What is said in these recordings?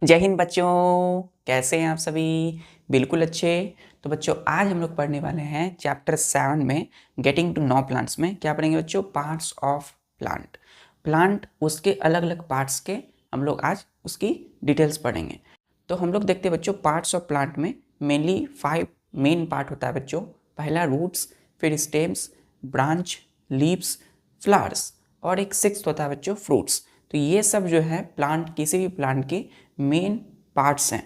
जय हिंद बच्चों, कैसे हैं आप सभी? बिल्कुल अच्छे। तो बच्चों आज हम लोग पढ़ने वाले हैं चैप्टर 7 में गेटिंग टू नो प्लांट्स में क्या पढ़ेंगे बच्चों? Parts of plant. प्लांट उसके अलग अलग पार्ट्स के हम लोग आज उसकी डिटेल्स पढ़ेंगे। तो हम लोग देखते हैं बच्चों पार्ट्स ऑफ प्लांट में मेनली 5 मेन पार्ट होता है बच्चों। पहला रूट्स, फिर स्टेम्स, ब्रांच, लीव्स, फ्लावर्स और एक 6th होता है बच्चों फ्रूट्स। तो ये सब जो है प्लांट, किसी भी प्लांट के मेन पार्ट्स हैं।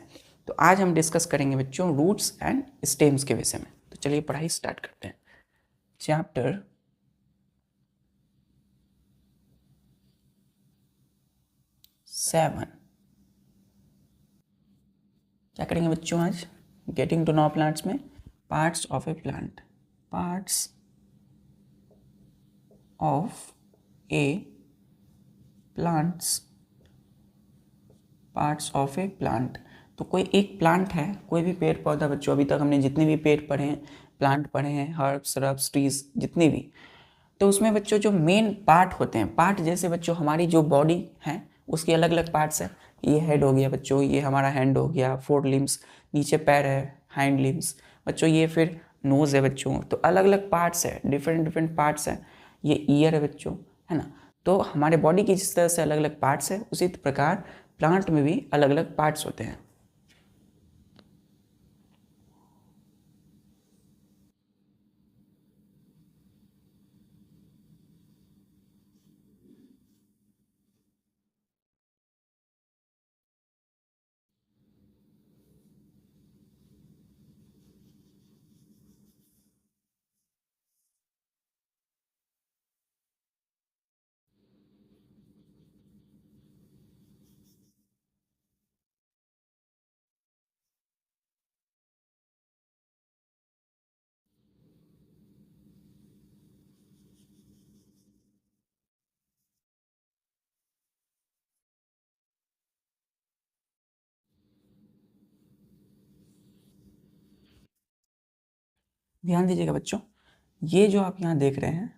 तो आज हम डिस्कस करेंगे बच्चों रूट्स एंड स्टेम्स के विषय में। तो चलिए पढ़ाई स्टार्ट करते हैं। चैप्टर 7 क्या करेंगे बच्चों आज? गेटिंग टू नो प्लांट्स में parts of a plant. Parts of A plants. Parts of a plant. तो कोई एक प्लांट है, कोई भी पेड़ पौधा बच्चों, अभी तक हमने जितने भी पेड़ पढ़े हैं, प्लांट पढ़े हैं, हर्ब्स, रब्स, ट्रीज, जितने भी, तो उसमें बच्चों जो मेन पार्ट होते हैं, पार्ट जैसे बच्चों हमारी जो बॉडी है उसकी अलग अलग पार्ट्स है। ये हेड हो गया बच्चों, ये हमारा हैंड हो गया, 4 लिम्स, नीचे पैर है, हाइंड लिम्स बच्चों, ये फिर नोज़ है बच्चों। तो अलग अलग पार्ट्स है, डिफरेंट डिफरेंट पार्ट्स है। ये ईयर है बच्चों, है ना। तो हमारे बॉडी की जिस तरह से अलग अलग पार्ट्स है, उसी प्रकार प्लांट में भी अलग अलग पार्ट्स होते हैं। ध्यान दीजिएगा बच्चों, ये जो आप यहाँ देख रहे हैं,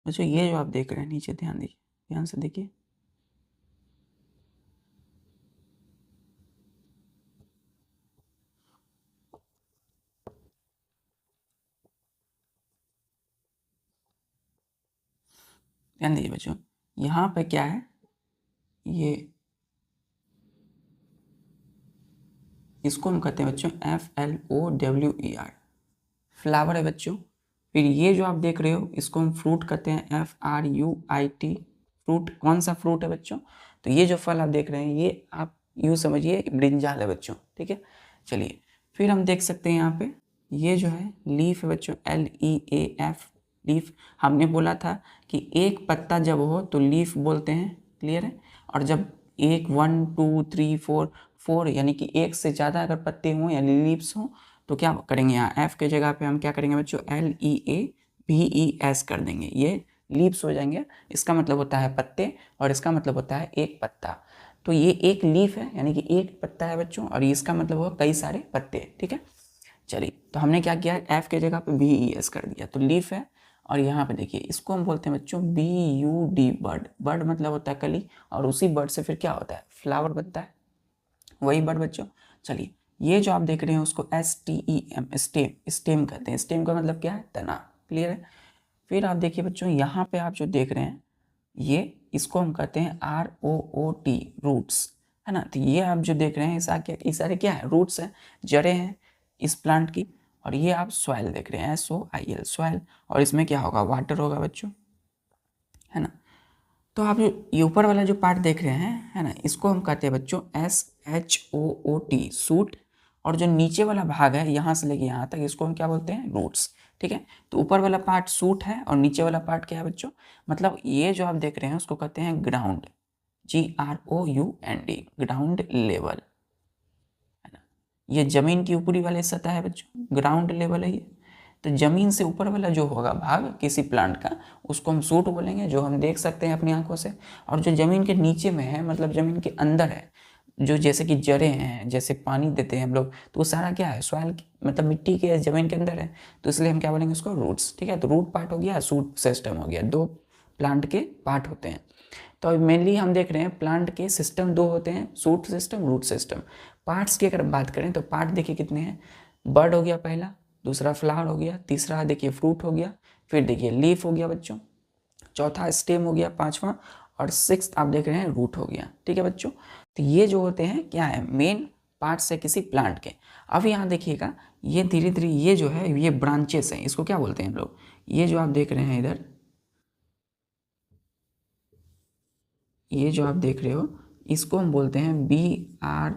बच्चों ये जो आप देख रहे हैं नीचे, ध्यान दीजिए, ध्यान से देखिए। ध्यान दीजिए बच्चों, यहाँ पे क्या है, ये इसको हम कहते हैं बच्चों FLOWER, फ्लावर है बच्चों। फिर ये जो आप देख रहे हो इसको हम फ्रूट कहते हैं, FRUIT, फ्रूट। कौन सा फ्रूट है बच्चों? तो ये जो फल आप देख रहे हैं, ये आप यूँ समझिए ब्रिंजाल है बच्चों, ठीक है। चलिए फिर हम देख सकते हैं यहाँ पे ये जो है लीफ है बच्चों, LEAF, लीफ। हमने बोला था कि एक पत्ता जब हो तो लीफ बोलते हैं, क्लियर है। और जब 1 2 3 4 यानी कि एक से ज़्यादा अगर पत्ते हों या लीव्स हों तो क्या करेंगे, यहाँ एफ के जगह पे हम क्या करेंगे बच्चों, LEAVES कर देंगे, ये लीव्स हो जाएंगे। इसका मतलब होता है पत्ते और इसका मतलब होता है एक पत्ता। तो ये एक लीफ है यानी कि एक पत्ता है बच्चों, और इसका मतलब होगा कई सारे पत्ते, ठीक है। चलिए तो हमने क्या किया, एफ के जगह पे VES कर दिया, तो लीफ है। और यहाँ पे देखिए इसको हम बोलते हैं बच्चों BUD, बर्ड। बर्ड मतलब होता है कली, और उसी बर्ड से फिर क्या होता है, फ्लावर बनता है, वही बर्ड बच्चों। चलिए ये जो आप देख रहे हैं उसको STEM, स्टेम, स्टेम कहते हैं। स्टेम का मतलब क्या है, तना, क्लियर है। फिर आप देखिए बच्चों यहाँ पे आप जो देख रहे हैं, ये इसको हम कहते हैं ROOT, रूट्स, है ना। तो ये आप जो देख रहे हैं ये सारे क्या है, रूट्स हैं, जड़ें हैं इस प्लांट की। और ये आप सॉइल देख रहे हैं, SOIL, सॉइल, और इसमें क्या होगा, वाटर होगा बच्चों, है ना। तो आप जो ये ऊपर वाला जो पार्ट देख रहे हैं, है ना, इसको हम कहते हैं बच्चों SHOOT, सूट। और जो नीचे वाला भाग है यहाँ से लेके यहाँ तक, इसको हम क्या बोलते हैं, रूट्स, ठीक है। तो ऊपर वाला पार्ट सूट है और नीचे वाला पार्ट क्या है बच्चों, मतलब ये जो आप देख रहे हैं उसको कहते हैं ग्राउंड। GROUND, ग्राउंड लेवल, है ना। ये जमीन की ऊपरी वाली सतह है बच्चों, ग्राउंड लेवल है ये। तो जमीन से ऊपर वाला जो होगा भाग किसी प्लांट का, उसको हम शूट बोलेंगे, जो हम देख सकते हैं अपनी आंखों से। और जो जमीन के नीचे में है, मतलब जमीन के अंदर है, जो जैसे कि जड़ें हैं, जैसे पानी देते हैं हम लोग, तो वो सारा क्या है, सॉइल, मतलब मिट्टी के जमीन के अंदर है, तो इसलिए हम क्या बोलेंगे उसको, रूट्स। ठीक है, तो रूट पार्ट हो गया, शूट सिस्टम हो गया, दो प्लांट के पार्ट होते हैं। तो मेनली हम देख रहे हैं प्लांट के सिस्टम दो होते हैं, shoot system, root system. Parts की अगर बात करें तो पार्ट देखिए कितने हैं, बर्ड हो गया पहला, दूसरा फ्लावर हो गया, तीसरा देखिए फ्रूट हो गया, फिर देखिए लीफ हो गया बच्चों, चौथा स्टेम हो गया, पांचवा, और सिक्स्थ आप देख रहे हैं रूट हो गया। ठीक है बच्चों, तो ये जो होते हैं क्या है, मेन पार्ट्स है किसी प्लांट के। अब यहाँ देखिएगा, ये धीरे धीरे ये जो है ये ब्रांचेस हैं, इसको क्या बोलते हैं हम लोग, ये जो आप देख रहे हैं इधर, ये जो आप देख रहे हो, इसको हम बोलते हैं BRANCH,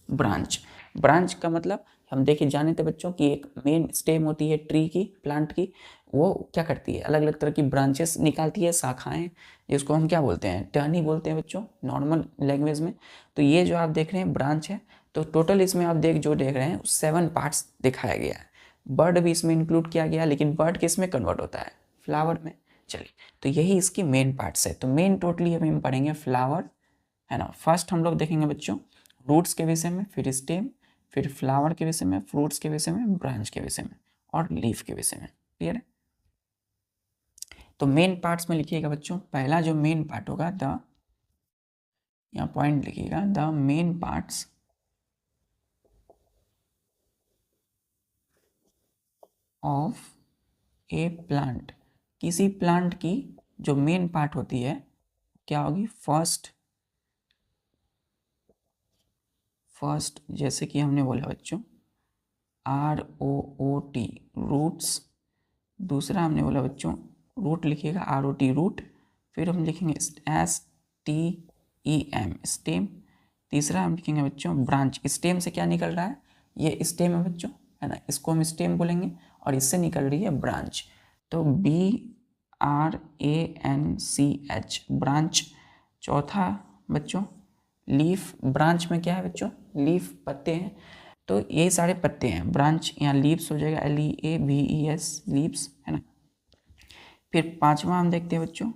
ब्रांच। ब्रांच का मतलब हम देखे जाने थे बच्चों कि एक मेन स्टेम होती है ट्री की, प्लांट की, वो क्या करती है, अलग अलग तरह की ब्रांचेस निकालती है, शाखाएं, जिसको हम क्या बोलते हैं, टहनी बोलते हैं बच्चों नॉर्मल लैंग्वेज में। तो ये जो आप देख रहे हैं ब्रांच है। तो टोटल इसमें आप जो देख रहे हैं 7 पार्ट्स दिखाया गया है। बर्ड भी इसमें इंक्लूड किया गया, लेकिन बर्ड किस में कन्वर्ट होता है, फ्लावर में। चलिए, तो यही इसकी मेन पार्ट्स है। तो मेन टोटली अभी हम पढ़ेंगे फ्लावर, है ना। फर्स्ट हम लोग देखेंगे बच्चों रूट्स के विषय में, फिर स्टेम, फिर फ्लावर के विषय में, फ्रूट्स के विषय में, ब्रांच के विषय में, और लीफ के विषय में। क्लियर है। तो मेन पार्ट्स में लिखिएगा बच्चों, पहला जो मेन पार्ट होगा, द, यहाँ पॉइंट लिखिएगा, the main parts of a plant. किसी प्लांट की जो मेन पार्ट होती है क्या होगी, फर्स्ट जैसे कि हमने बोला बच्चों ROOT, रूट्स। दूसरा हमने बोला बच्चों रूट लिखिएगा, ROT रूट। फिर हम लिखेंगे STEM, स्टेम। तीसरा हम लिखेंगे बच्चों ब्रांच। स्टेम से क्या निकल रहा है, ये स्टेम है बच्चों, है ना, इसको हम स्टेम बोलेंगे, और इससे निकल रही है ब्रांच। तो BRANCH, ब्रांच। चौथा बच्चों लीफ। ब्रांच में क्या है बच्चों, लीफ, पत्ते हैं। तो ये सारे पत्ते हैं, ब्रांच, यहाँ लीव्स हो जाएगा, LEAVES, लीव्स, है ना। फिर पांचवा हम देखते हैं बच्चों,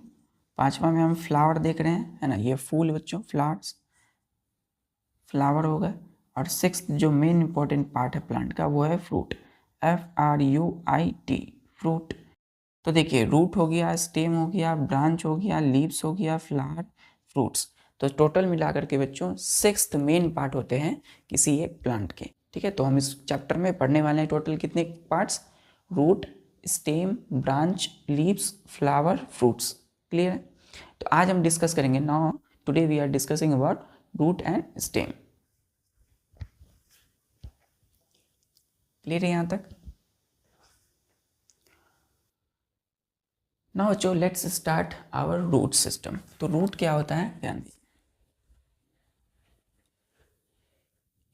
पांचवा में हम फ्लावर देख रहे हैं, है ना, ये फूल बच्चों, फ्लावर्स, फ्लावर हो गए। और सिक्स्थ जो मेन इंपॉर्टेंट पार्ट है प्लांट का, वो है फ्रूट, FRUIT, फ्रूट। तो देखिए रूट हो गया, स्टेम हो गया, ब्रांच हो गया, लीव्स हो गया, फ्लावर, फ्रूट्स। तो टोटल मिलाकर के बच्चों 6th मेन पार्ट होते हैं किसी एक प्लांट के। ठीक है, तो हम इस चैप्टर में पढ़ने वाले हैं टोटल कितने parts, root, stem, branch, leaves, flower, fruits. Clear है। तो आज हम डिस्कस करेंगे, now today we are discussing about root and stem. Clear है यहाँ तक। नाउ बच्चों let's start our root system. तो रूट क्या होता है ध्यान दीजिए,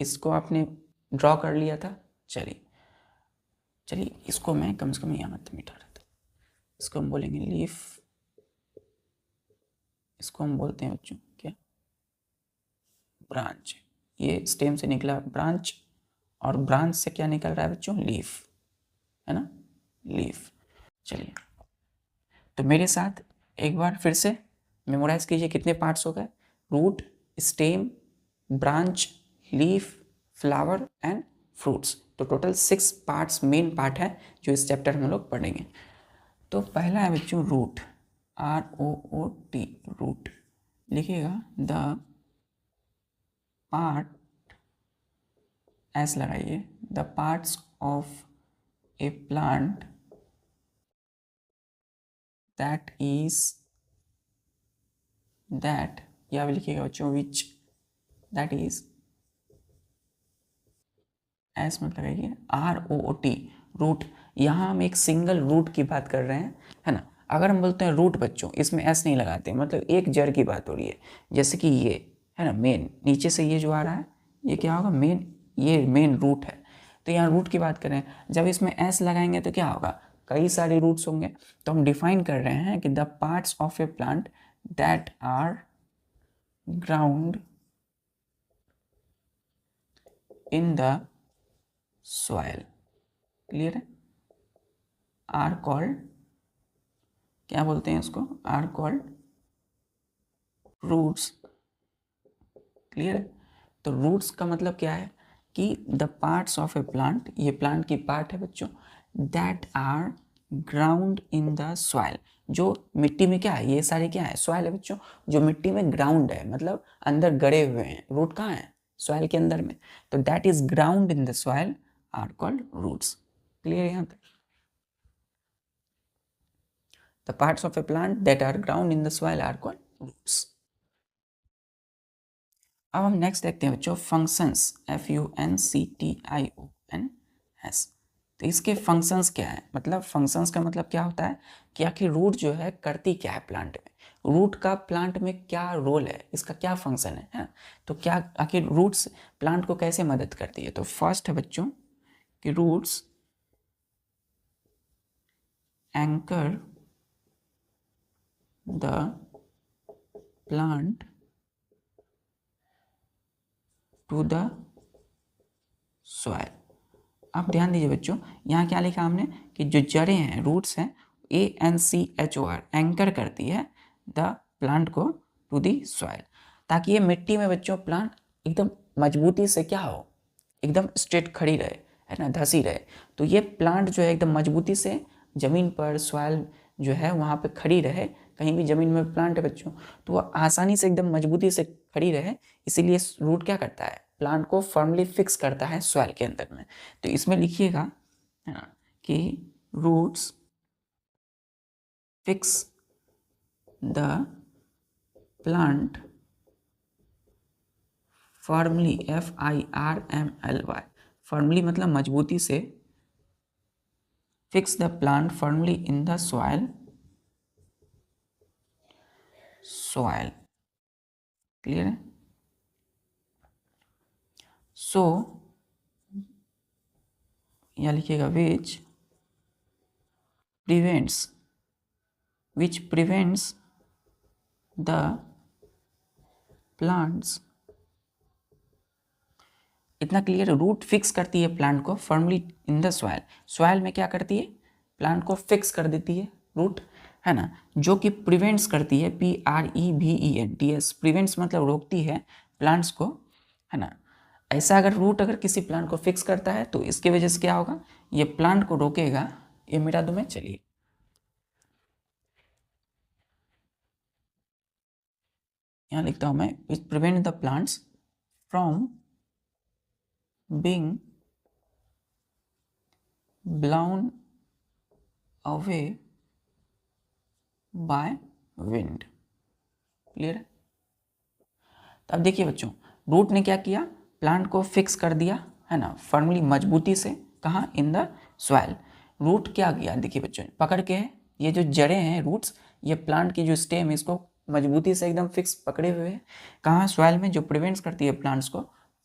इसको आपने ड्रॉ कर लिया था। चलिए इसको मैं कम से कम यहाँ मत मिटा रहा था, इसको हम बोलेंगे लीफ, इसको हम बोलते हैं बच्चों क्या, ब्रांच। ये स्टेम से निकला ब्रांच, और ब्रांच से क्या निकल रहा है बच्चों, लीफ, है ना, लीफ। चलिए, तो मेरे साथ एक बार फिर से मेमोराइज कीजिए कितने पार्ट्स हो गए, root, stem, branch, leaf, flower and fruits. तो टोटल 6 पार्ट्स मेन पार्ट है जो इस चैप्टर में हम लोग पढ़ेंगे। तो पहला है बच्चों रूट, ROOT, रूट। लिखिएगा द पार्ट, ऐसे लगाइए, the parts of a plant that is, that, या भी लिखिएगा बच्चों विच, दैट इज, एस मत लगाइए, ROOT, रूट। यहाँ हम एक सिंगल रूट की बात कर रहे हैं, है ना। अगर हम बोलते हैं रूट बच्चों, इसमें एस नहीं लगाते, मतलब एक जड़ की बात हो रही है। जैसे कि ये है ना मेन, नीचे से ये जो आ रहा है ये क्या होगा, मेन, ये मेन रूट है। तो यहाँ रूट की बात करें, जब इसमें एस लगाएंगे तो क्या होगा, कई सारे रूट्स होंगे। तो हम डिफाइन कर रहे हैं कि the parts of a plant that are ground in the soil, clear है, are called, क्या बोलते हैं इसको, are called roots, क्लियर है। तो रूट्स का मतलब क्या है कि the parts of a plant, ये प्लांट की पार्ट है बच्चों, that are ground in the soil, जो मिट्टी में क्या है, ये सारे क्या है, सॉइल है बच्चों, जो मिट्टी में ग्राउंड है, मतलब अंदर गड़े हुए हैं। रूट कहाँ है, सॉइल के अंदर में, तो that is ground in the soil are called roots, clear यहाँ तक। The parts of a plant that are ground in the soil are called roots. अब हम नेक्स्ट देखते हैं बच्चों फंक्शंस, FUNCTIONS। तो इसके फंक्शंस क्या है, मतलब फंक्शंस का मतलब क्या होता है कि आखिर रूट जो है करती क्या है प्लांट में, रूट का प्लांट में क्या रोल है, इसका क्या फंक्शन है, तो क्या आखिर रूट्स प्लांट को कैसे मदद करती है। तो फर्स्ट है बच्चों कि roots anchor the plant to the soil. आप ध्यान दीजिए बच्चों, यहाँ क्या लिखा हमने कि जो जड़ें हैं, रूट्स हैं, ANCHOR, एंकर करती है द प्लांट को टू दी सॉइल, ताकि ये मिट्टी में बच्चों प्लांट एकदम मजबूती से क्या हो, एकदम स्ट्रेट खड़ी रहे, है ना, धसी रहे। तो ये प्लांट जो है एकदम मजबूती से जमीन पर, सॉइल जो है वहाँ पे खड़ी रहे, कहीं भी जमीन में प्लांट है बच्चों तो वो आसानी से एकदम मजबूती से खड़ी रहे, इसीलिए रूट क्या करता है, प्लांट को फर्मली फिक्स करता है सॉइल के अंदर में। तो इसमें लिखिएगा है ना कि roots fix the plant firmly, FIRMLY, firmly मतलब मजबूती से, fix the plant firmly in the soil, clear है। सो यहाँ लिखिएगा विच प्रिवेंट्स द प्लांट्स, इतना क्लियर है, रूट फिक्स करती है प्लांट को firmly in the soil, soil में क्या करती है, प्लांट को फिक्स कर देती है रूट, है ना, जो कि प्रिवेंट्स करती है, PREVENTS, प्रिवेंट्स मतलब रोकती है प्लांट्स को, है ना। ऐसा अगर रूट अगर किसी प्लांट को फिक्स करता है तो इसके वजह से क्या होगा, ये प्लांट को रोकेगा, ये मिटा दो मैं, चलिए यहाँ लिखता हूं मैं, it prevent the plants from being blown away by wind, clear है। तो अब देखिए बच्चों, रूट ने क्या किया, प्लांट को फिक्स कर दिया, है ना, फर्मली मजबूती से, कहाँ, इन द सॉइल। रूट क्या किया, देखिए बच्चों, पकड़ के, ये जो जड़ें हैं, रूट्स, ये प्लांट की जो स्टेम है इसको मजबूती से एकदम फिक्स पकड़े हुए हैं, कहाँ, सॉइल में, जो प्रिवेंट्स करती है प्लांट्स को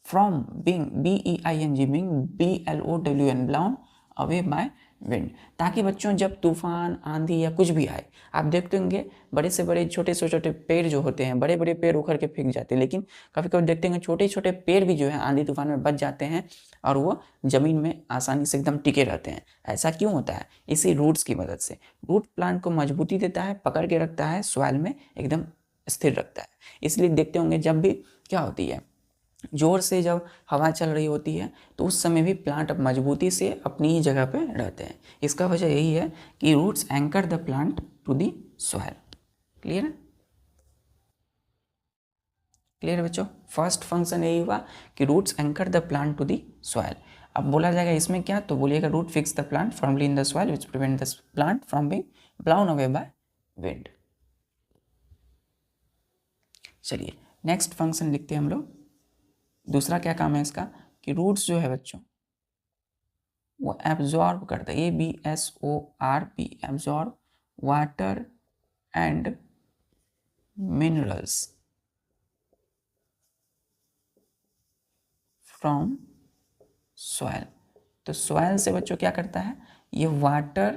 from being, BEING, being BLOWN, blown away by wind, ताकि बच्चों जब तूफान, आंधी या कुछ भी आए, आप देखते होंगे बड़े से बड़े, छोटे से छोटे पेड़ जो होते हैं, बड़े बड़े पेड़ उखड़ के फेंक जाते हैं, लेकिन कभी कभी देखते हैं छोटे छोटे पेड़ भी जो है आंधी तूफान में बच जाते हैं और वो जमीन में आसानी से एकदम टिके रहते हैं। ऐसा क्यों होता है, इसी रूट्स की मदद से। रूट प्लांट को मजबूती देता है, पकड़ के रखता है, सॉइल में एकदम स्थिर रखता है। इसलिए देखते होंगे जब भी क्या होती है, जोर से जब हवा चल रही होती है तो उस समय भी प्लांट अब मजबूती से अपनी ही जगह पे रहते हैं। इसका वजह यही है कि roots anchor the plant to the soil, clear है, क्लियर है बच्चों। फर्स्ट फंक्शन यही हुआ कि roots anchor the plant to the soil. अब बोला जाएगा इसमें क्या, तो बोलिएगा root fix the plant firmly in the soil which prevent the plant from being blown away by wind. चलिए नेक्स्ट फंक्शन लिखते हैं हम लोग। दूसरा क्या काम है इसका कि रूट्स जो है बच्चों वो एब्जॉर्ब करता है, ABSORB, absorb water and minerals from soil. तो सॉइल से बच्चों क्या करता है, ये वाटर,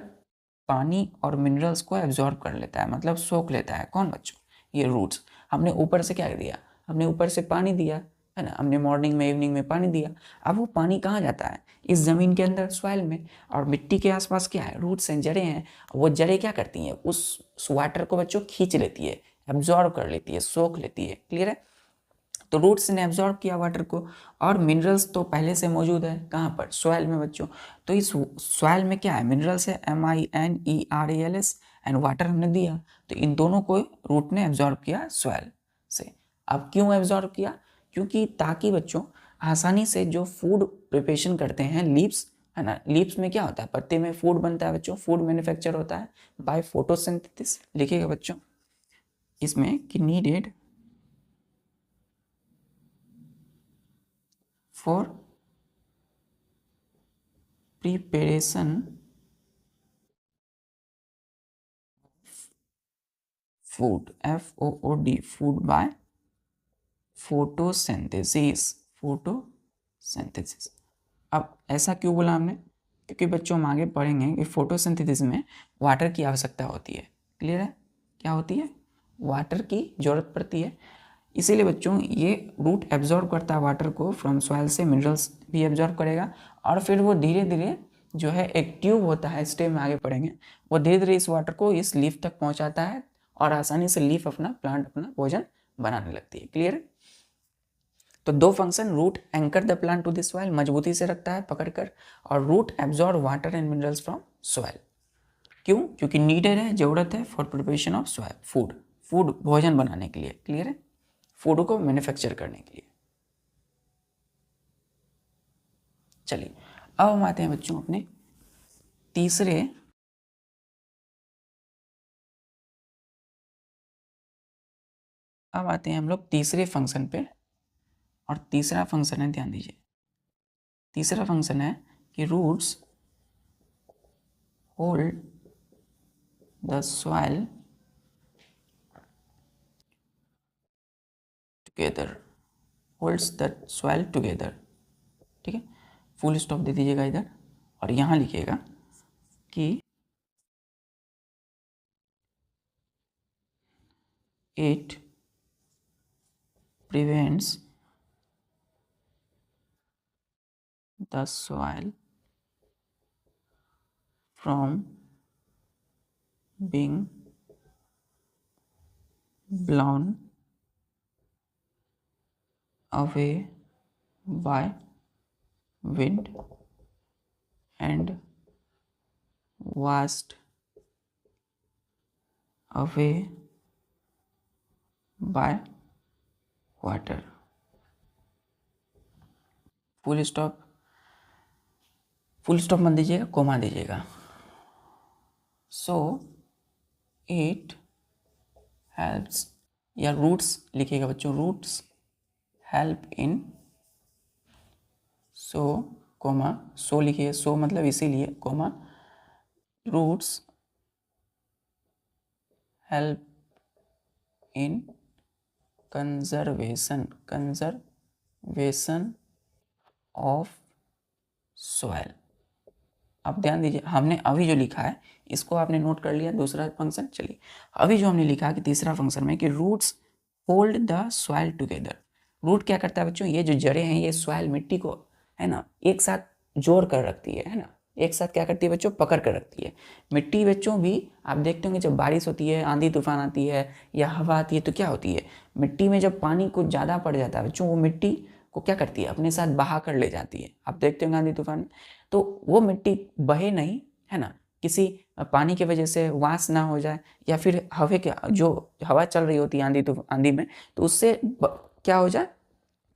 पानी और मिनरल्स को एब्जॉर्ब कर लेता है, मतलब सोख लेता है। कौन बच्चों, ये रूट्स। हमने ऊपर से क्या दिया, हमने ऊपर से पानी दिया है ना, हमने मॉर्निंग में इवनिंग में पानी दिया। अब वो पानी कहाँ जाता है, इस ज़मीन के अंदर, सॉइल में। और मिट्टी के आसपास क्या है, रूट्स हैं, जड़ें हैं। वो जड़ें क्या करती हैं, उस वाटर को बच्चों खींच लेती है, एब्जॉर्ब कर लेती है, सोख लेती है। क्लियर है। तो रूट्स ने एब्जॉर्ब किया वाटर को, और मिनरल्स तो पहले से मौजूद है कहाँ पर, सॉइल में बच्चों। तो इस सॉइल में क्या है, मिनरल्स है, MINERALS, एंड वाटर हमने दिया। तो इन दोनों को रूट ने एब्जॉर्ब किया सॉइल से। अब क्यों एब्जॉर्ब किया, क्योंकि ताकि बच्चों आसानी से जो फूड प्रिपरेशन करते हैं लीव्स, है ना, लीव्स में क्या होता है, पत्ते में फूड बनता है बच्चों, फूड मैन्युफैक्चर होता है बाय फोटोसिंथेसिस। लिखिएगा बच्चों इसमें कि needed for preparation food, FOOD, food by photosynthesis, photosynthesis। अब ऐसा क्यों बोला हमने, क्योंकि बच्चों हम आगे पढ़ेंगे कि फोटोसिंथेसिस में वाटर की आवश्यकता होती है। क्लियर है, क्या होती है, वाटर की जरूरत पड़ती है। इसीलिए बच्चों ये रूट एब्जॉर्ब करता है वाटर को फ्रॉम सॉइल से, मिनरल्स भी एब्जॉर्ब करेगा, और फिर वो धीरे धीरे जो है एक ट्यूब होता है, स्टेम में आगे पढ़ेंगे, वो धीरे धीरे इस वाटर को इस लीफ तक पहुंचाता है, और आसानी से लीफ अपना प्लांट अपना भोजन बनाने लगती है। क्लियर है। तो दो function, root anchor the plant to the soil, मजबूती से रखता है पकड़कर, और root absorb water and minerals from soil. क्यों, क्योंकि नीडेड है, जरूरत है, for preparation of soil, food, food भोजन बनाने के लिए। क्लियर है, फूड को मैन्युफैक्चर करने के लिए। चलिए अब हम आते हैं बच्चों अपने तीसरे, अब आते हैं हम लोग तीसरे फंक्शन पे। और तीसरा फंक्शन है, ध्यान दीजिए, तीसरा फंक्शन है कि roots hold the soil together, holds the soil together. ठीक है, फुल स्टॉप दे दीजिएगा इधर, और यहाँ लिखिएगा कि it prevents the soil from being blown away by wind and washed away by water। Full stop, full stop मत दीजिएगा, कोमा दीजिएगा। सो इट हेल्प्स, या रूट्स लिखिएगा बच्चों, roots help in, so comma, so लिखिए, सो मतलब इसीलिए, comma, roots help in conservation, conservation of soil. अब ध्यान दीजिए, हमने अभी जो लिखा है इसको आपने नोट कर लिया, दूसरा फंक्शन। चलिए अभी जो हमने लिखा कि तीसरा फंक्शन में कि roots hold the soil together. Root क्या करता है बच्चों, ये जो जड़ें हैं ये सॉइल, मिट्टी को, है ना, एक साथ जोड़ कर रखती है ना, एक साथ क्या करती है बच्चों, पकड़ कर रखती है। मिट्टी बच्चों भी आप देखते होंगे, जब बारिश होती है, आंधी तूफान आती है या हवा आती है, तो क्या होती है, मिट्टी में जब पानी कुछ ज़्यादा पड़ जाता है बच्चों, वो मिट्टी को क्या करती है, अपने साथ बहा कर ले जाती है। आप देखते होंगे आंधी तूफान में, तो वो मिट्टी बहे नहीं, है ना, किसी पानी की वजह से वास ना हो जाए, या फिर हवा के, जो हवा चल रही होती है आंधी में, तो उससे क्या हो जाए,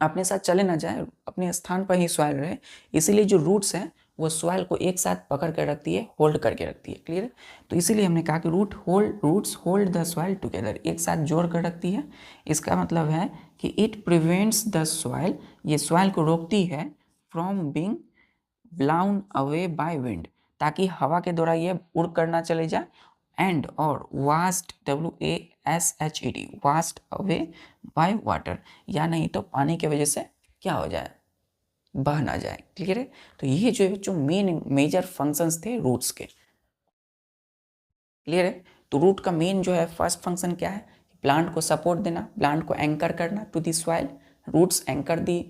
अपने साथ चले ना जाए, अपने स्थान पर ही सॉइल रहे। इसीलिए जो रूट्स हैं वो सॉइल को एक साथ पकड़ कर रखती है, होल्ड करके रखती है। क्लियर है। तो इसीलिए हमने कहा कि roots hold the soil together, एक साथ जोड़ कर रखती है। इसका मतलब है कि इट प्रिवेंट्स द सॉइल, ये सॉइल को रोकती है from being blown away by wind, ताकि हवा के द्वारा ये उड़ कर ना चले जाए, एंड और vast, WASHED, vast away by water, या नहीं तो पानी की वजह से क्या हो जाए, बह ना जाए। क्लियर है। तो ये जो है बच्चों मेजर फंक्शंस थे रूट्स के। क्लियर है। तो रूट का मेन जो है फर्स्ट फंक्शन क्या है, प्लांट को सपोर्ट देना, प्लांट को एंकर करना to the soil, roots anchor the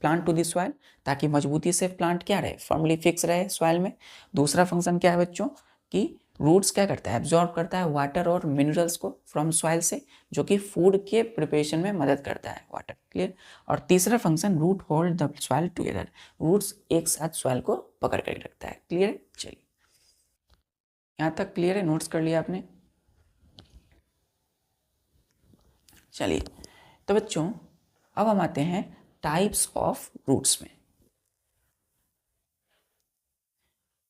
plant to the soil, ताकि मजबूती से प्लांट क्या रहे, फर्मली फिक्स रहे सॉइल में। दूसरा फंक्शन क्या है बच्चों कि रूट्स क्या करता है, एब्जॉर्ब करता है वाटर और मिनरल्स को फ्रॉम सॉइल से, जो कि फूड के प्रिपरेशन में मदद करता है वाटर, क्लियर। और तीसरा function root hold the soil together, roots एक साथ सॉइल को पकड़ कर रखता है, क्लियर है। चलिए यहाँ तक क्लियर है, नोट्स कर लिया आपने। चलिए तो बच्चों अब हम आते हैं टाइप्स ऑफ रूट्स में।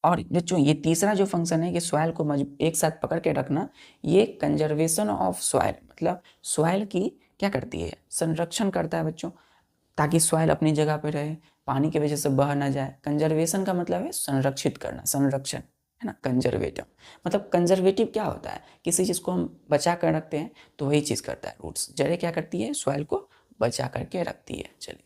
और बच्चों ये तीसरा जो फंक्शन है कि सॉइल को एक साथ पकड़ के रखना, ये कंजर्वेशन ऑफ सॉइल, मतलब सॉइल की क्या करती है, संरक्षण करता है बच्चों, ताकि सॉइल अपनी जगह पे रहे, पानी की वजह से बह ना जाए। कंजर्वेशन का मतलब है संरक्षित करना, संरक्षण है ना, कंजर्वेटिव। मतलब कंजर्वेटिव क्या होता है, किसी चीज़ को हम बचा कर रखते हैं तो वही चीज़ करता है रूट्स। जड़ें क्या करती है, सॉइल को बचा करके रखती है। चलिए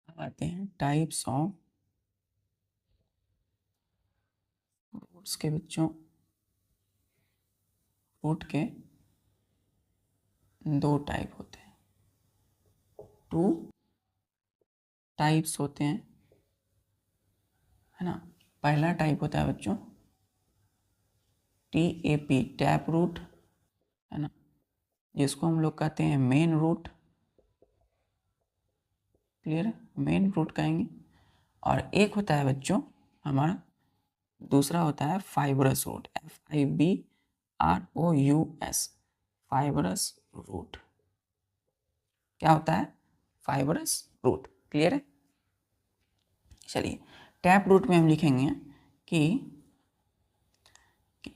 अब आते हैं टाइप्स ऑफ रूट्स के बच्चों। रूट के दो टाइप होते हैं, टू टाइप्स होते हैं, है ना। पहला टाइप होता है बच्चों TAP, टैप रूट, है ना, जिसको हम लोग कहते हैं मेन रूट, क्लियर है, मेन रूट कहेंगे। और एक होता है बच्चों हमारा दूसरा होता है fibrous root, FIBROUS, fibrous root. क्या होता है, फाइबरस रूट, क्लियर है। चलिए टैप रूट में हम लिखेंगे कि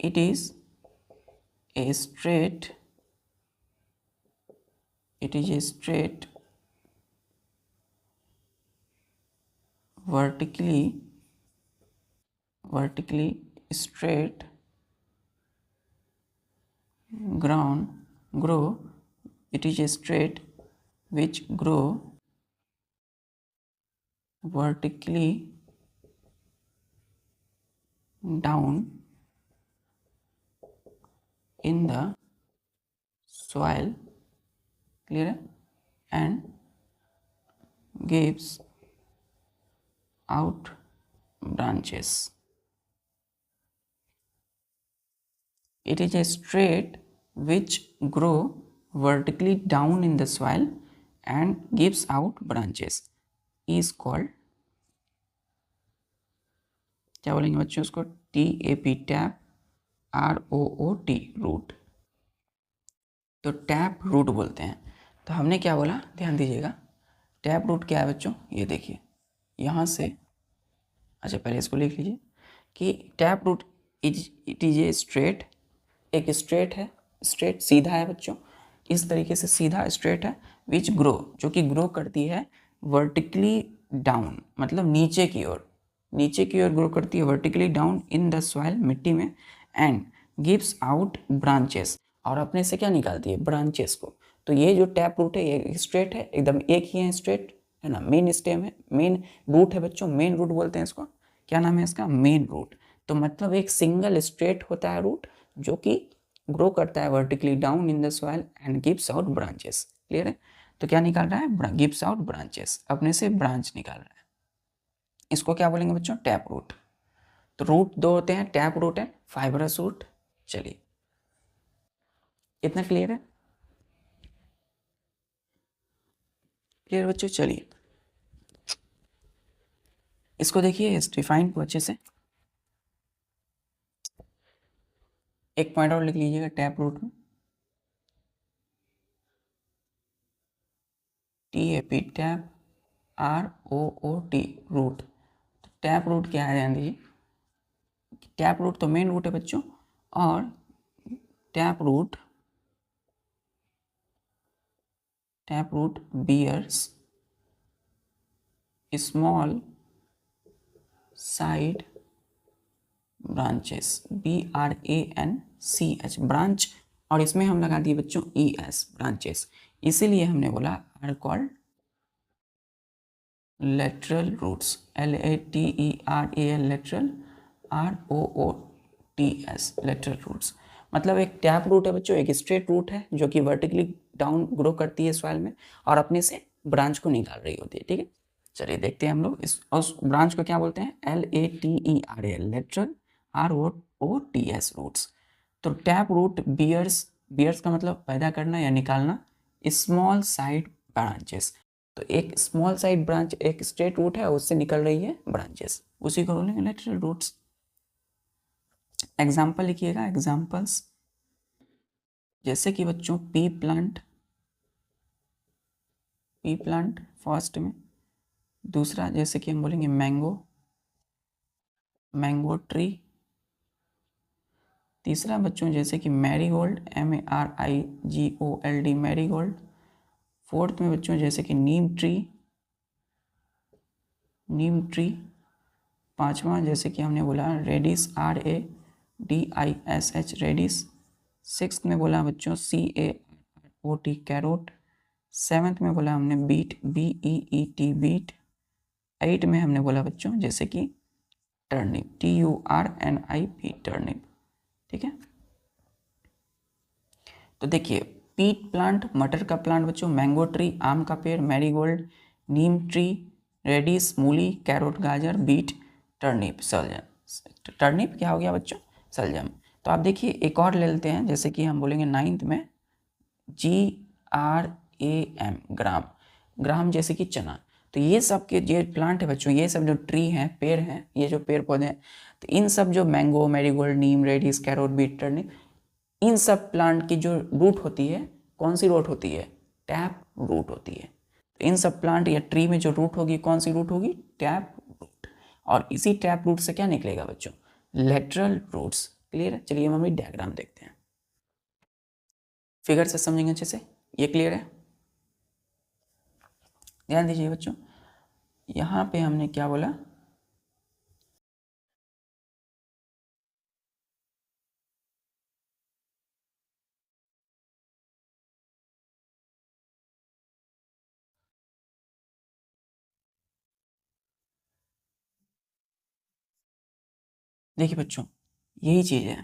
it is a straight, it is a straight vertically straight grow, it is a straight which grow vertically down in the soil, clear, and gives out branches. It is a straight which grow vertically down in the soil and gives out branches is called, क्या बोलेंगे बच्चों उसको, TAP, tap, ROOT, root. तो tap root बोलते हैं। तो हमने क्या बोला, ध्यान दीजिएगा, टैप रूट क्या है बच्चों, ये देखिए यहाँ से, अच्छा पहले इसको लिख लीजिए कि tap root it is a straight, एक स्ट्रेट है, स्ट्रेट सीधा है बच्चों, इस तरीके से सीधा स्ट्रेट है, विच ग्रो, जो कि ग्रो करती है वर्टिकली डाउन, मतलब नीचे की ओर, नीचे की ओर ग्रो करती है vertically down in the soil, मिट्टी में, एंड गिव्स आउट ब्रांचेस, और अपने से क्या निकालती है, ब्रांचेस को। तो ये जो टैप रूट है ये स्ट्रेट है, एकदम एक ही है स्ट्रेट, है ना, मेन स्टेम है, मेन रूट है बच्चों, मेन रूट बोलते हैं इसको। क्या नाम है इसका, मेन रूट। तो मतलब एक सिंगल स्ट्रेट होता है रूट जो कि ग्रो करता है vertically down in the soil and gives out branches, clear है। तो क्या निकाल रहा है, गिव्स आउट ब्रांचेस, अपने से ब्रांच निकाल रहा है, इसको क्या बोलेंगे बच्चों, टैप रूट। तो रूट दो होते हैं, टैप रूट है, फाइबरस रूट। चलिए इतना क्लियर है, क्लियर बच्चों। चलिए इसको देखिए, इस डिफाइन को अच्छे से, एक पॉइंट और लिख लीजिएगा टैप रूट में, TAP, टैप, ROOT, रूट। तो टैप रूट क्या है, ध्यान दीजिए, टैप रूट तो मेन रूट है बच्चों, और tap root bears small side branches, BRANCH, branch और इसमें हम लगा दिए बच्चों ES ब्रांचेस, इसीलिए हमने बोला are called lateral roots, LATERAL lateral, ROOTS lateral roots. मतलब एक टैप रूट है बच्चों, एक स्ट्रेट रूट है जो कि वर्टिकली डाउन ग्रो करती है सॉइल में और अपने से ब्रांच को निकाल रही होती है। ठीक है, चलिए देखते हैं हम लोग उस ब्रांच को क्या बोलते हैं, LATERAL लेटरल, ROOTS रूट्स। तो टैप रूट बियर्स का मतलब पैदा करना या निकालना स्मॉल साइड ब्रांचेस। तो एक स्मॉल साइड ब्रांच एक स्ट्रेट रूट है, उससे निकल रही है ब्रांचेस, उसी को बोलेंगे लेटरल रूट्स। एग्जाम्पल लिखिएगा, एग्जाम्पल्स जैसे कि बच्चों पी प्लांट फर्स्ट में, दूसरा जैसे कि हम बोलेंगे मैंगो ट्री, तीसरा बच्चों जैसे कि मैरीगोल्ड, MARIGOLD मैरीगोल्ड, फोर्थ में बच्चों जैसे कि नीम ट्री, पांचवा जैसे कि हमने बोला रेडिस, RADISH रेडिस, सिक्स्थ में बोला बच्चों CAROT कैरोट, सेवन्थ में बोला हमने बीट, BEET बीट, एट में हमने बोला बच्चों जैसे कि टर्निप, TURNIP टर्निप। ठीक है, तो देखिए पीट प्लांट मटर का प्लांट बच्चों, मैंगो ट्री आम का पेड़, मैरीगोल्ड नीम ट्री, रेडिस मूली, कैरोट गाजर, बीट टर्निप सलजम। टर्निप क्या हो गया बच्चों, सलजम। तो आप देखिए एक और ले लेते हैं, जैसे कि हम बोलेंगे नाइन्थ में GRAM ग्राम जैसे कि चना। तो ये सब के जो प्लांट है बच्चों, ये सब जो ट्री हैं, पेड़ हैं, ये जो पेड़ पौधे हैं, तो इन सब जो मैंगो, मैरीगोल्ड, नीम, रेडिस, कैरोट, बीट टर्निप, इन सब प्लांट की जो रूट होती है, कौन सी रूट होती है, टैप रूट होती है। तो इन सब प्लांट या ट्री में जो रूट होगी, कौन सी रूट होगी, टैप रूट। और इसी टैप रूट से क्या निकलेगा बच्चों, लेटरल रूट्स। क्लियर है, चलिए हम अभी डायग्राम देखते हैं, फिगर से समझेंगे अच्छे से। ये क्लियर है, ध्यान दीजिए बच्चों, यहाँ पे हमने क्या बोला, देखिए बच्चों यही चीज है।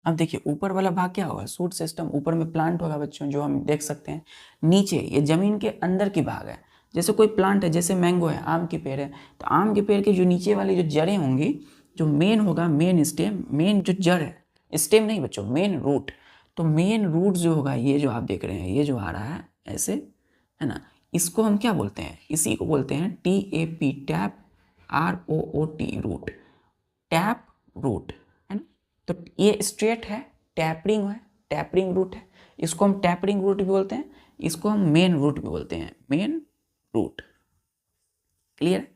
अब देखिए ऊपर वाला भाग क्या होगा, शूट सिस्टम, ऊपर में प्लांट होगा बच्चों जो हम देख सकते हैं। नीचे ये जमीन के अंदर की भाग है, जैसे कोई प्लांट है, जैसे मैंगो है, आम के पेड़ है, तो आम के पेड़ के जो नीचे वाली जो जड़ें होंगी, जो मेन होगा, मेन स्टेम, मेन जो जड़ है, स्टेम नहीं बच्चों, मेन रूट। तो मेन रूट जो होगा, ये जो आप देख रहे हैं, ये जो आ रहा है ऐसे, है ना, इसको हम क्या बोलते हैं, इसी को बोलते हैं TAP tap, ROOT root, tap root, है ना। तो ये स्ट्रेट है, टैपरिंग रूट है, इसको हम टैपरिंग रूट भी बोलते हैं, इसको हम मेन रूट भी बोलते हैं, मेन रूट। क्लियर,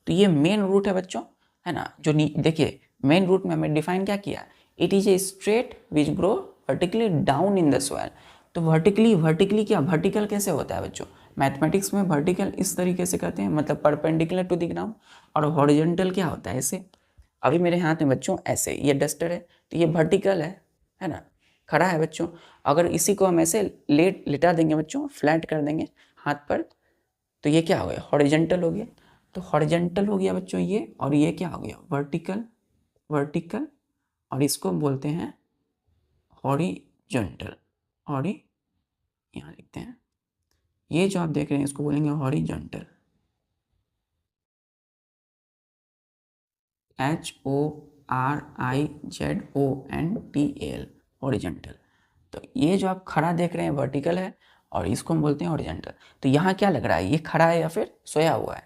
तो ये मेन रूट है बच्चों, है ना। जो देखिए मेन रूट में हमें डिफाइन क्या किया, it is a straight which grow vertically down in the soil. तो वर्टिकली क्या, वर्टिकल कैसे होता है बच्चों, मैथमेटिक्स में वर्टिकल इस तरीके से करते हैं, मतलब परपेंडिकुलर टू द ग्राउंड, और हॉरिजॉन्टल क्या होता है, ऐसे। अभी मेरे हाथ में बच्चों ऐसे, ये डस्टर है, तो ये वर्टिकल है ना, खड़ा है बच्चों। अगर इसी को हम ऐसे लिटा देंगे बच्चों, फ्लैट कर देंगे हाथ पर, तो ये क्या हो गया, हॉरिजॉन्टल हो गया। तो हॉरिजॉन्टल हो गया बच्चों ये, और ये क्या हो गया, वर्टिकल, और इसको बोलते हैं हॉरिजॉन्टल। यहाँ लिखते हैं, ये जो आप देख रहे हैं इसको बोलेंगे हॉरिजॉन्टल, HORIZONTAL हॉरिजॉन्टल। तो ये जो आप खड़ा देख रहे हैं वर्टिकल है, और इसको हम बोलते हैं हॉरिजॉन्टल। तो यहाँ क्या लग रहा है, ये खड़ा है या फिर सोया हुआ है,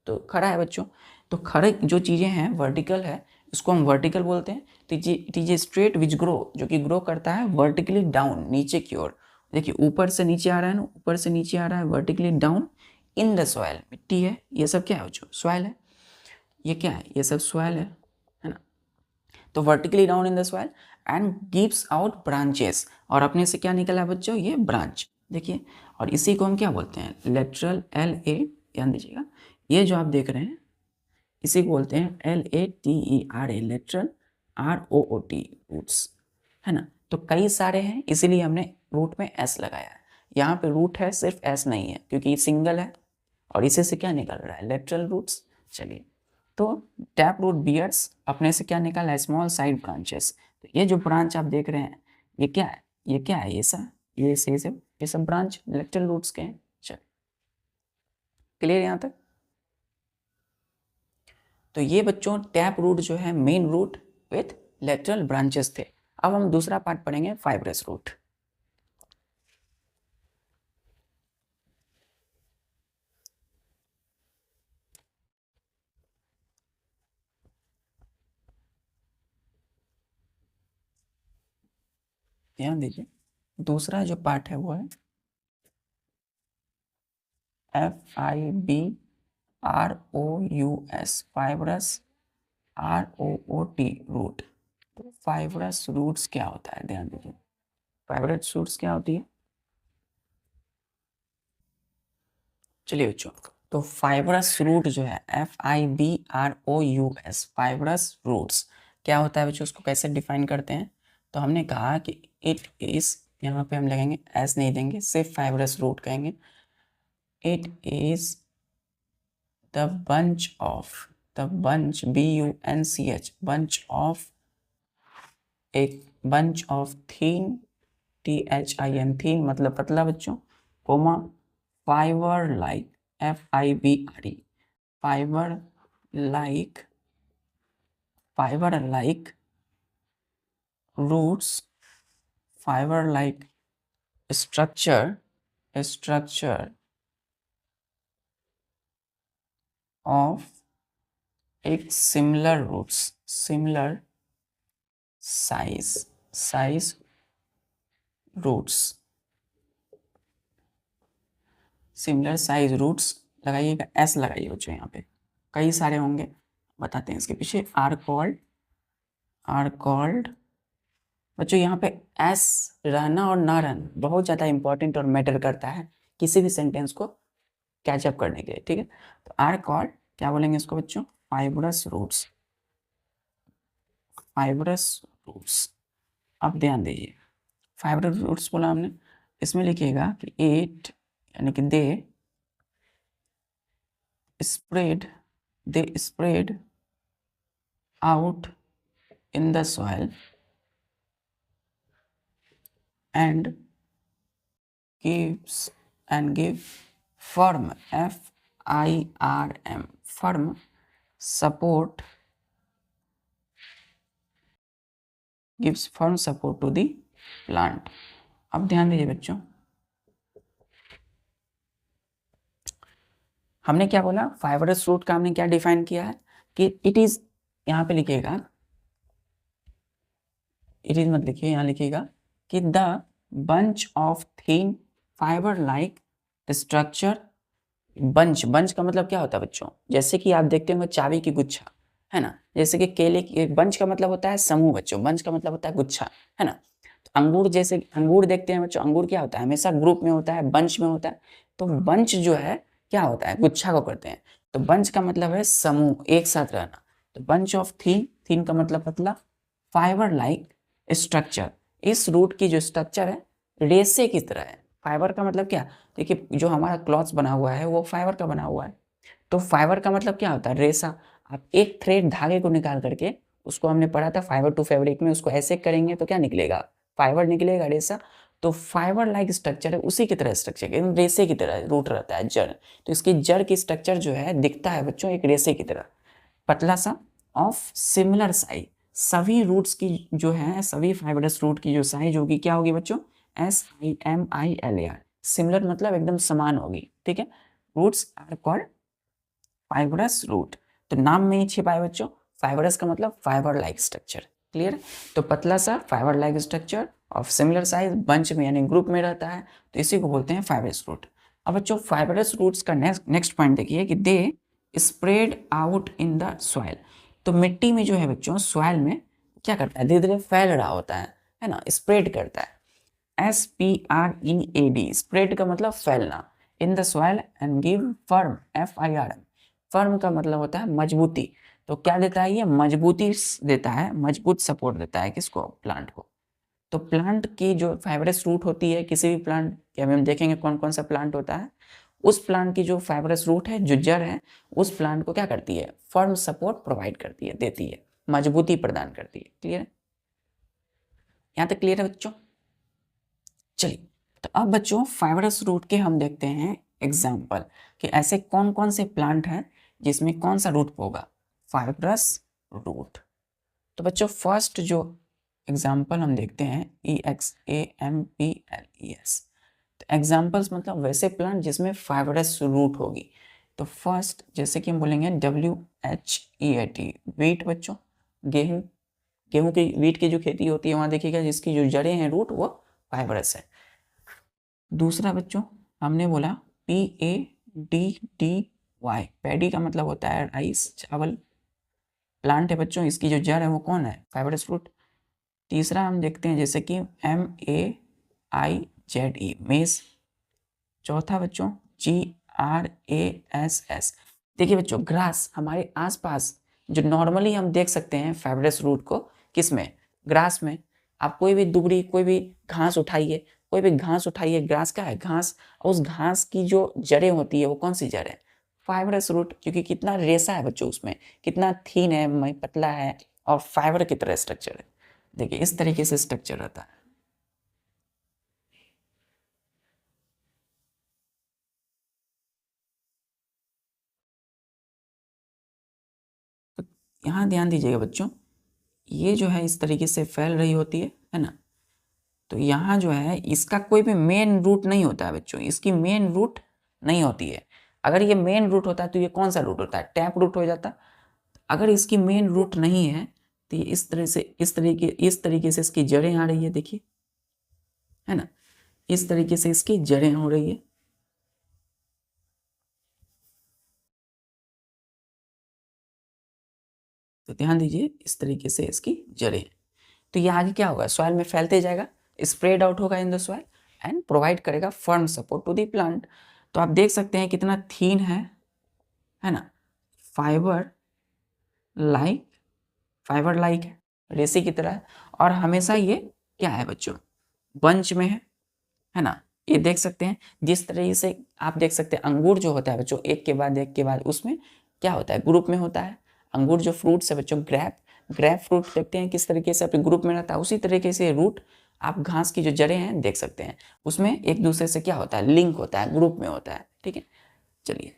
तो खड़ा है बच्चों। तो खड़े जो चीज़ें हैं वर्टिकल है, इसको हम वर्टिकल बोलते हैं। तो it is a straight which grow, जो कि ग्रो करता है वर्टिकली डाउन, नीचे की ओर। देखिए ऊपर से नीचे आ रहा है ना, ऊपर से नीचे आ रहा है vertically down in the soil. मिट्टी है, ये सब क्या है बच्चों, सॉइल है। ये क्या है, ये सब सॉइल है ना। तो vertically down in the soil and gives out branches, और अपने से क्या निकला है बच्चों, ये ब्रांच। देखिए, और इसी को हम क्या बोलते हैं, लेटरल, LA, ध्यान दीजिएगा, ये जो आप देख रहे हैं इसी को बोलते हैं LATERA, लेटरल, ROOT, रूट्स, है ना। तो कई सारे हैं, इसीलिए हमने रूट में S लगाया है। यहाँ पे रूट है, सिर्फ S नहीं है, क्योंकि ये सिंगल है और इसे से क्या निकल रहा है, लेटरल रूट्स। चलिए, तो टैप रूट बियर्स अपने से क्या निकाला है, स्मॉल साइड ब्रांचेस। तो ये जो ब्रांच आप देख रहे हैं, ये क्या है, ये क्या है, ये सब ब्रांच लेटरल रूट्स के हैं। चलिए, क्लियर यहाँ तक। तो ये बच्चों टैप रूट जो है main root with lateral branches थे। अब हम दूसरा पार्ट पढ़ेंगे, फाइब्रस रूट। ध्यान दीजिए, दूसरा जो पार्ट है वो है FIBROUS, फाइब्रस, ROOT, रूट। तो फाइब्रस रूट्स क्या होता है, ध्यान दीजिए, फाइब्रस रूट्स क्या होती है। चलिए बच्चों, तो फाइब्रस रूट जो है FIBROUS, फाइब्रस रूट्स क्या होता है बच्चों, उसको कैसे डिफाइन करते हैं। तो हमने कहा कि इट इज, यहाँ पे हम लगेंगे एस नहीं देंगे, सिर्फ फाइब्रस रूट कहेंगे। It is the bunch of, the bunch, BUNCH, bunch of, एक bunch of thin, THIN, thin मतलब पतला बच्चों, comma fibre like, FIBRE, fibre like, fibre like roots, fibre like structure, structure of एक similar roots, similar size roots, similar size roots लगाइएगा, S लगाइए बच्चों, यहाँ पे कई सारे होंगे, बताते हैं इसके पीछे। आर कॉल्ड बच्चों, यहाँ पे एस रहना और ना रहना बहुत ज़्यादा इंपॉर्टेंट और मैटर करता है किसी भी सेंटेंस को कैचअप करने के लिए, ठीक है। तो आर कॉल्ड, क्या बोलेंगे इसको बच्चों, फाइब्रस रूट्स, फाइब्रस रूट्स। अब ध्यान दीजिए, फाइब्रस रूट्स बोला हमने, इसमें लिखिएगा कि इट, यानी कि दे spread, they spread out in the soil and give firm, FIRM, firm support, gives firm support to the plant। अब ध्यान दीजिए बच्चों, हमने क्या बोला, फाइब्रस रूट का हमने क्या डिफाइन किया है कि इट इज, यहाँ पे लिखिएगा, इट इज मत लिखिए, यहाँ लिखिएगा कि the bunch of thin fibre like structure. Bunch का मतलब क्या होता है बच्चों, जैसे कि आप देखते होंगे चाबी की गुच्छा, है ना, जैसे कि केले की, बंच का मतलब होता है समूह बच्चों, बंच का मतलब होता है गुच्छा, है ना। तो अंगूर, जैसे अंगूर देखते हैं बच्चों, अंगूर क्या होता है, हमेशा ग्रुप में होता है, बंच में होता है। तो बंच जो है क्या होता है, गुच्छा को करते हैं। तो बंच का मतलब है समूह, एक साथ रहना। तो बंच ऑफ थीन, थीन का मतलब पतला, फाइबर लाइक स्ट्रक्चर, इस रूट की जो स्ट्रक्चर है रेसे की तरह है। फाइबर का मतलब क्या, देखिए जो हमारा क्लॉथ्स बना हुआ है वो फाइबर का बना हुआ है। तो फाइबर का मतलब क्या होता है, रेसा। आप एक थ्रेड धागे को निकाल करके, उसको हमने पढ़ा था फाइबर टू फैब्रिक में, उसको ऐसे करेंगे तो क्या निकलेगा, फाइबर निकलेगा, रेसा। तो फाइबर लाइक स्ट्रक्चर है, उसी की तरह स्ट्रक्चर, रेसे की तरह रूट रहता है, जड़। तो इसकी जड़ की स्ट्रक्चर जो है दिखता है बच्चों एक रेसे की तरह, पतला सा, ऑफ सिमिलर साइज। सभी रूट्स की जो है, सभी फाइबरस रूट की जो साइज होगी क्या होगी बच्चों, SIMILAR, सिमिलर मतलब एकदम समान होगी, ठीक है। Roots are called fibrous root. तो नाम में ही छिपा है बच्चों, फाइबरस का मतलब फाइबर लाइक स्ट्रक्चर, क्लियर। तो पतला सा fibre like structure of similar size, bunch में यानी ग्रुप में रहता है, तो इसी को बोलते हैं फाइबरस रूट। अब बच्चों फाइबरस रूट्स का नेक्स्ट पॉइंट देखिए कि they spread out in the soil. तो मिट्टी में जो है बच्चों, सॉइल में क्या करता है, धीरे धीरे फैल रहा होता है ना, स्प्रेड करता है, SPREAD, स्प्रेड का मतलब फैलना, इन the soil and give firm, FIRM, firm का मतलब होता है मजबूती, तो क्या देता है ये मजबूती देता है, मजबूत सपोर्ट देता है किसको, प्लांट को। तो प्लांट की जो फाइबरस रूट होती है किसी भी प्लांट के, अभी हम देखेंगे कौन कौन सा प्लांट होता है, उस प्लांट की जो फाइबरस रूट है, जो जड़ है, उस प्लांट को क्या करती है, फर्म सपोर्ट प्रोवाइड करती है, देती है, मजबूती प्रदान करती है। क्लियर है, यहाँ तक क्लियर है बच्चों? चलिए, तो अब बच्चों फाइबरस रूट के हम देखते हैं एग्जाम्पल कि ऐसे कौन कौन से प्लांट हैं जिसमें कौन सा रूट होगा, फाइबरस रूट। तो बच्चों फर्स्ट जो एग्जाम्पल हम देखते हैं EXAMPLES, तो एग्जाम्पल्स मतलब वैसे प्लांट जिसमें फाइबरस रूट होगी। तो फर्स्ट जैसे कि हम बोलेंगे WHEAT, वीट बच्चों, गेहूं, गेहूं की, वीट की जो खेती होती है वहाँ देखिएगा जिसकी जो जड़ें हैं, रूट, वो फाइबरस है। दूसरा बच्चों हमने बोला PADDY, पैडी का मतलब होता है राइस, चावल, प्लांट है बच्चों, इसकी जो जड़ है वो कौन है, फाइबरस फ्रूट। तीसरा हम देखते हैं जैसे कि MAIZE, मेज। चौथा बच्चों GRASS, देखिए बच्चों ग्रास, हमारे आसपास जो नॉर्मली हम देख सकते हैं फाइबरस रूट को, किसमें, ग्रास में। आप कोई भी दुबरी, कोई भी घास उठाइए, कोई भी घास उठाइए, ग्रास का है घास, और उस घास की जो जड़ें होती है वो कौन सी जड़ है, फाइबरस रूट, क्योंकि कितना रेसा है बच्चों उसमें, कितना थीन है, पतला है, और फाइबर की तरह स्ट्रक्चर है। देखिए इस तरीके से स्ट्रक्चर रहता है। तो यहाँ ध्यान दीजिएगा बच्चों, ये जो है इस तरीके से फैल रही होती है ना। तो यहाँ जो है इसका कोई भी मेन रूट नहीं होता है बच्चों, इसकी मेन रूट नहीं होती है। अगर ये मेन रूट होता है तो ये कौन सा रूट होता है, टैप रूट हो जाता। अगर इसकी मेन रूट नहीं है तो ये इस तरह से, इस तरीके से इसकी जड़ें आ रही है, देखिए, है ना, इस तरीके से इसकी जड़ें हो रही है। तो ध्यान दीजिए इस तरीके से इसकी जड़ें। तो ये आगे क्या होगा, सॉइल में फैलते जाएगा, स्प्रेड आउट होगा in the soil and provide करेगा firm support to the plant. तो आप देख सकते हैं कितना थीन है ना, फाइबर लाइक, फाइबर लाइक है, रेसी की तरह है, और हमेशा ये क्या है बच्चों, बंच में है ना। ये देख सकते हैं जिस तरीके से आप देख सकते हैं अंगूर जो होता है बच्चों, एक के बाद एक के बाद उसमें क्या होता है, ग्रुप में होता है। अंगूर जो फ्रूट्स है बच्चों, ग्रेप फ्रूट देखते हैं किस तरीके से अपने ग्रुप में रहता है, उसी तरीके से रूट, आप घास की जो जड़ें हैं देख सकते हैं, उसमें एक दूसरे से क्या होता है, लिंक होता है, ग्रुप में होता है। ठीक है, चलिए,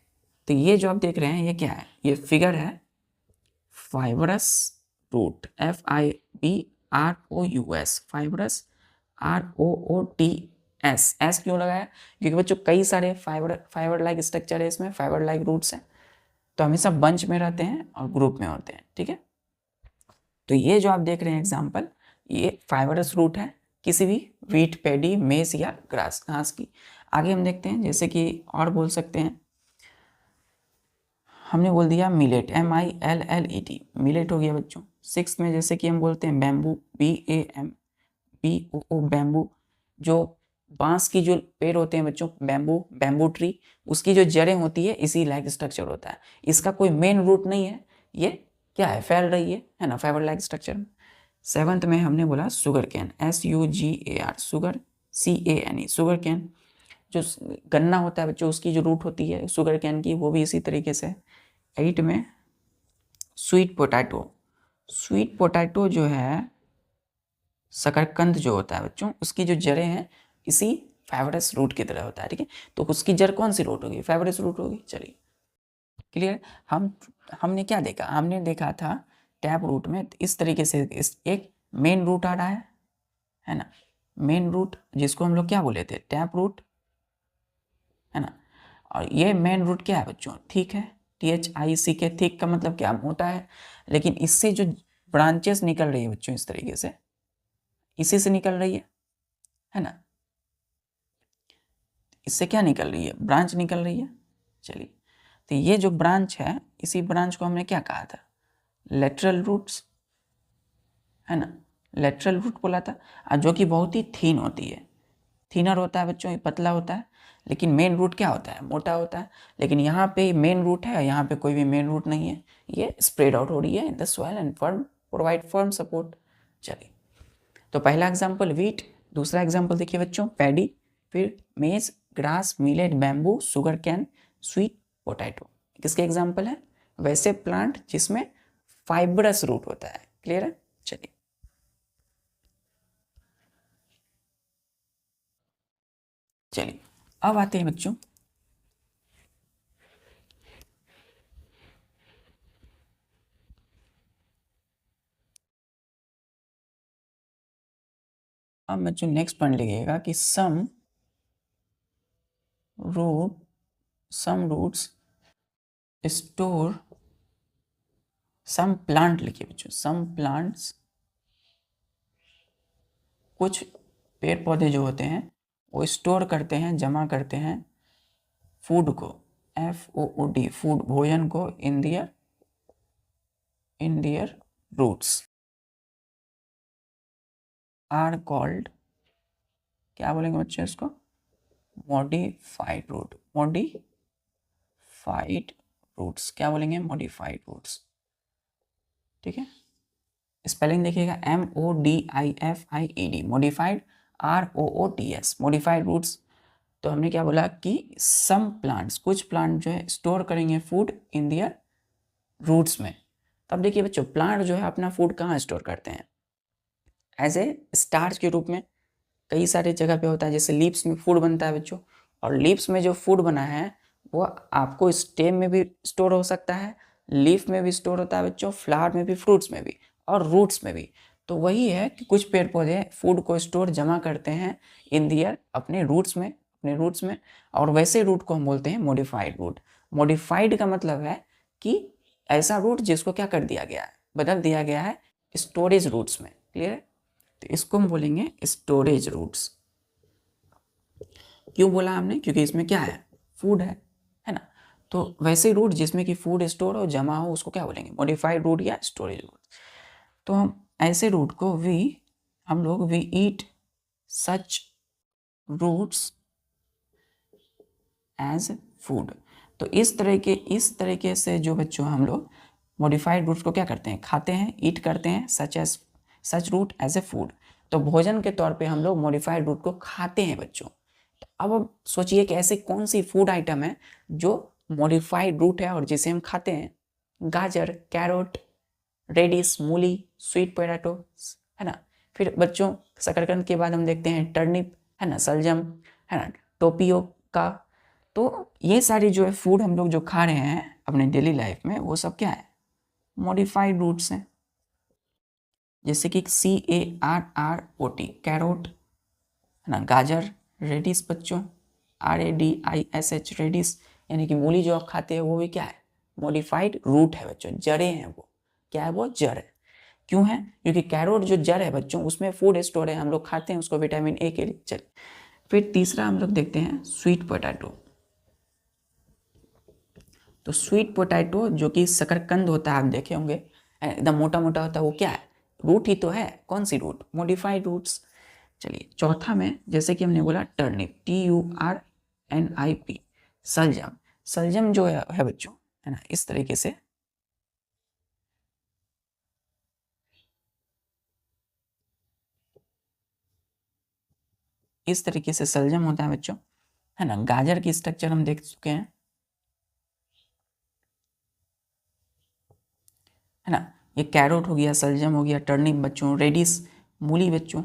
तो ये जो आप देख रहे हैं ये क्या है, ये फिगर है fibrous root, FIBROUS, fibrous, ROOTS, s क्यों लगाया, क्योंकि बच्चों कई सारे फाइबर लाइक स्ट्रक्चर है इसमें, फाइबर लाइक रूट्स हैं, तो हमेशा बंच में रहते हैं और ग्रुप में होते हैं। ठीक है, तो ये जो आप देख रहे हैं एग्जाम्पल, ये फाइबरस रूट है किसी भी वीट, पैडी, मेज या ग्रास, घास की। आगे हम देखते हैं जैसे कि और बोल सकते हैं, हमने बोल दिया मिलेट, MILLET, मिलेट हो गया बच्चों। सिक्स में जैसे कि हम बोलते हैं बैम्बू, BAMBOO, बैम्बू, जो बांस की जो पेड़ होते हैं बच्चों, बैम्बू ट्री, उसकी जो जड़ें होती है इसी लाइक स्ट्रक्चर होता है, इसका कोई मेन रूट नहीं है, ये क्या है, फैल रही है ना, फाइबर लाइक स्ट्रक्चर में। सेवंथ में हमने बोला sugar cane, SUGAR, sugar, CANE, sugar cane, जो गन्ना होता है बच्चों उसकी जो रूट होती है शुगर कैन की, वो भी इसी तरीके से। 8 में स्वीट पोटैटो, स्वीट पोटैटो जो है, शकरकंद जो होता है बच्चों, उसकी जो जड़ें हैं इसी फाइबरस रूट की तरह होता है। ठीक है, तो उसकी जड़ कौन सी रूट होगी, फाइबरस रूट होगी। चलिए क्लियर, हमने क्या देखा, हमने देखा था टैप रूट में इस तरीके से एक मेन रूट आ रहा है ना, मेन रूट जिसको हम लोग क्या बोले थे, टैप रूट, है ना। और ये मेन रूट क्या है बच्चों, थिक है, THICK, थिक का मतलब क्या, मोटा है। लेकिन इससे जो ब्रांचेस निकल रही है बच्चों इस तरीके से, इसी से निकल रही है ना, इससे क्या निकल रही है, ब्रांच निकल रही है। चलिए, तो ये जो ब्रांच है, इसी ब्रांच को हमने क्या कहा था, लेटरल रूट्स, है ना, लेटरल रूट बोला था, जो कि बहुत ही थीन होती है, थीनर होता है बच्चों, ये पतला होता है, लेकिन मेन रूट क्या होता है, मोटा होता है। लेकिन यहाँ पे मेन रूट है और यहाँ पे कोई भी मेन रूट नहीं है, ये स्प्रेड आउट हो रही है इन the soil and firm provide firm support. चलिए, तो पहला एग्जाम्पल वीट, दूसरा एग्जाम्पल देखिए बच्चों पैडी, फिर मेज, grass, millet, bamboo, sugar cane, sweet potato. किसके एग्जाम्पल है, वैसे प्लांट जिसमें फाइब्रस रूट होता है। क्लियर है। चलिए, अब आते हैं बच्चों नेक्स्ट पॉइंट लिखिएगा कि सम रूट्स स्टोर, सम प्लांट लिखिए बच्चों, सम प्लांट्स, कुछ पेड़ पौधे जो होते हैं वो स्टोर करते हैं, जमा करते हैं फूड को, FOOD, फूड, भोजन को, इन दियर रूट्स आर कॉल्ड, क्या बोलेंगे बच्चे इसको, मॉडिफाइड रूट, मॉडिफाइड रूट्स, क्या बोलेंगे, मॉडिफाइड रूट्स। ठीक है, स्पेलिंग देखिएगा MODIFIED, modified, ROOTS, modified roots. तो हमने क्या बोला कि सम प्लांट्स, कुछ प्लांट जो है स्टोर करेंगे फूड इन दियर रूट्स में। तब देखिए बच्चों, प्लांट जो है अपना फूड कहाँ स्टोर करते हैं, एज ए स्टार्च के रूप में। कई सारे जगह पे होता है, जैसे लीव्स में फूड बनता है बच्चों, और लीव्स में जो फूड बना है वो आपको स्टेम में भी स्टोर हो सकता है, लीफ में भी स्टोर होता है बच्चों, फ्लावर में भी, फ्रूट्स में भी, और रूट्स में भी। तो वही है कि कुछ पेड़ पौधे फूड को स्टोर, जमा करते हैं इन दियर, अपने रूट्स में, और वैसे रूट को हम बोलते हैं मॉडिफाइड रूट। मॉडिफाइड का मतलब है कि ऐसा रूट जिसको क्या कर दिया गया है, बदल दिया गया है स्टोरेज रूट्स में। क्लियर है। तो इसको हम बोलेंगे स्टोरेज रूट्स। क्यों बोला हमने, क्योंकि इसमें क्या है, फूड है ना। तो वैसे रूट जिसमें कि फूड स्टोर हो, जमा हो, उसको क्या बोलेंगे, मॉडिफाइड रूट या स्टोरेज रूट। तो हम ऐसे रूट को हम लोग we eat such roots as food. तो इस तरीके से जो बच्चों हम लोग मॉडिफाइड रूट्स को क्या करते हैं, खाते हैं, ईट करते हैं, सच रूट एज ए फूड। तो भोजन के तौर पे हम लोग मॉडिफाइड रूट को खाते हैं बच्चों। तो अब सोचिए कि ऐसी कौन सी फूड आइटम है जो मॉडिफाइड रूट है और जिसे हम खाते हैं। गाजर, कैरोट, रेडिस, मूली, स्वीट पोटैटो, है ना। फिर बच्चों शकरकंद के बाद हम देखते हैं टर्निप, है ना, सलजम, है ना, टोपियोका। तो ये सारी जो है फूड हम लोग जो खा रहे हैं अपने डेली लाइफ में, वो सब क्या है, मॉडिफाइड रूट्स हैं। जैसे कि CARROT, कैरोट, है ना, गाजर, रेडिस बच्चों, RADISH, रेडिस, यानी कि मूली जो आप खाते हैं वो भी क्या है, मॉडिफाइड रूट है बच्चों, जड़ें हैं वो। क्या है वो, जड़ है। क्यों है, क्योंकि कैरोट जो जड़ है बच्चों उसमें फूड स्टोर है, हम लोग खाते हैं उसको विटामिन A के लिए। चल, फिर तीसरा हम लोग देखते हैं स्वीट पोटैटो। तो स्वीट पोटैटो जो कि शकरकंद होता है, आप देखे होंगे एकदम मोटा मोटा होता है, वो क्या है, रूट ही तो है। कौन सी रूट, मॉडिफाइड रूट्स। चलिए, चौथा में जैसे कि हमने बोला टर्निप, TURNIP, सलजम। सलजम जो है बच्चों, है ना, इस तरीके से सलजम होता है बच्चों, है ना। गाजर की स्ट्रक्चर हम देख चुके हैं, है ना। ये कैरोट हो गया, सलजम हो गया, टर्निप बच्चों, रेडिस, मूली बच्चों,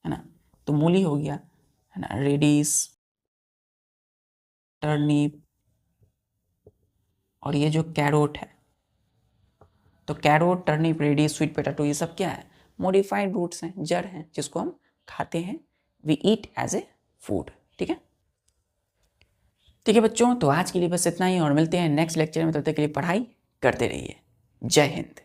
है ना। तो मूली हो गया, है ना, रेडिस, टर्निप, और ये जो कैरोट है, तो carrot, turnip, radish, sweet potato, ये सब क्या है, मॉडिफाइड रूट्स हैं, जड़ हैं, जिसको हम खाते हैं, we eat as a food. ठीक है, ठीक है बच्चों, तो आज के लिए बस इतना ही, और मिलते हैं नेक्स्ट लेक्चर में। तब तक के लिए पढ़ाई करते रहिए। जय हिंद।